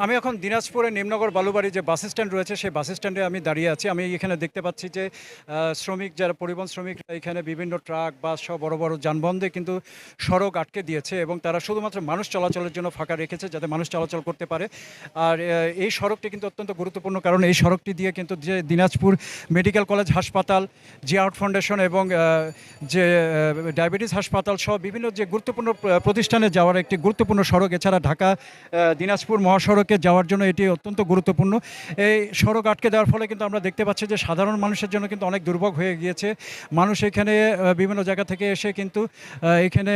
আমি এখন দিনাজপুরের নিমনগর বালুবাড়ি যে বাস স্ট্যান্ড রয়েছে সেই বাস স্ট্যান্ডে আমি দাঁড়িয়ে আছি। আমি এখানে দেখতে পাচ্ছি যে শ্রমিক যারা পরিবহন শ্রমিকরা এখানে বিভিন্ন ট্রাক বাস সহ বড় বড় যানবাহন দিয়ে কিন্তু সড়ক আটকে দিয়েছে এবং তারা শুধুমাত্র মানুষ চলাচলের জন্য ফাঁকা রেখেছে যাতে মানুষ চলাচল করতে পারে। আর এই সড়কটি কিন্তু অত্যন্ত গুরুত্বপূর্ণ, কারণ এই সড়কটি দিয়ে কিন্তু যে দিনাজপুর মেডিকেল কলেজ হাসপাতাল, জিয়া আর্ট ফাউন্ডেশন এবং যে ডায়াবেটিস হাসপাতাল সহ বিভিন্ন যে গুরুত্বপূর্ণ প্রতিষ্ঠানে যাওয়ার একটি গুরুত্বপূর্ণ সড়ক। এছাড়া ঢাকা দিনাজপুর মহাসড়কে যাওয়ার জন্য এটি অত্যন্ত গুরুত্বপূর্ণ। এই সড়ক আটকে দেওয়ার ফলে কিন্তু আমরা দেখতে পাচ্ছি যে সাধারণ মানুষের জন্য কিন্তু অনেক দুর্ভোগ হয়ে গিয়েছে। মানুষ এখানে বিভিন্ন জায়গা থেকে এসে কিন্তু এখানে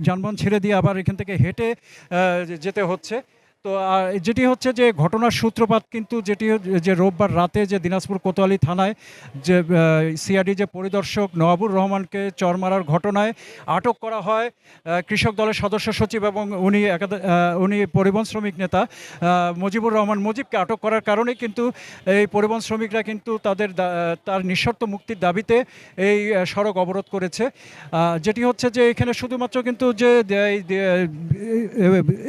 যানবাহন ছেড়ে দিয়ে আবার এখান থেকে হেঁটে যেতে হচ্ছে। তো যেটি হচ্ছে যে ঘটনার সূত্রপাত কিন্তু যেটি যে রোববার রাতে যে দিনাজপুর কোতোয়ালি থানায় যে সিআইডি যে পরিদর্শক নওয়াবুর রহমানকে চর মারার ঘটনায় আটক করা হয় কৃষক দলের সদস্য সচিব এবং উনি পরিবহন শ্রমিক নেতা মুজিবুর রহমান মুজিবকে আটক করার কারণেই কিন্তু এই পরিবহন শ্রমিকরা কিন্তু তার নিঃশর্ত মুক্তির দাবিতে এই সড়ক অবরোধ করেছে। যেটি হচ্ছে যে এখানে শুধুমাত্র কিন্তু যে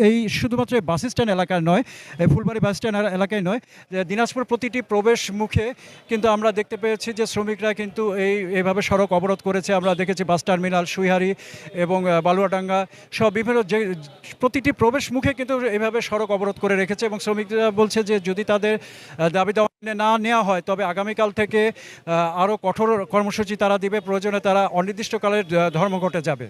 এই শুধুমাত্র বাস স্ট্যান্ড এলাকায় নয়, ফুলবাড়ি বাস স্ট্যান্ড এলাকায় নয়, দিনাজপুর প্রতিটি প্রবেশ মুখে কিন্তু আমরা দেখতে পেয়েছি যে শ্রমিকরা কিন্তু এইভাবে সড়ক অবরোধ করেছে। আমরা দেখেছি বাস টার্মিনাল, সুইহারি এবং বালুয়াডাঙ্গা সব বিভিন্ন যে প্রতিটি প্রবেশ মুখে কিন্তু এইভাবে সড়ক অবরোধ করে রেখেছে এবং শ্রমিকরা বলছে যে যদি তাদের দাবি দাওয়া না নেওয়া হয় তবে আগামীকাল থেকে আরও কঠোর কর্মসূচি তারা দিবে, প্রয়োজনে তারা অনির্দিষ্টকালের ধর্মঘটে যাবে।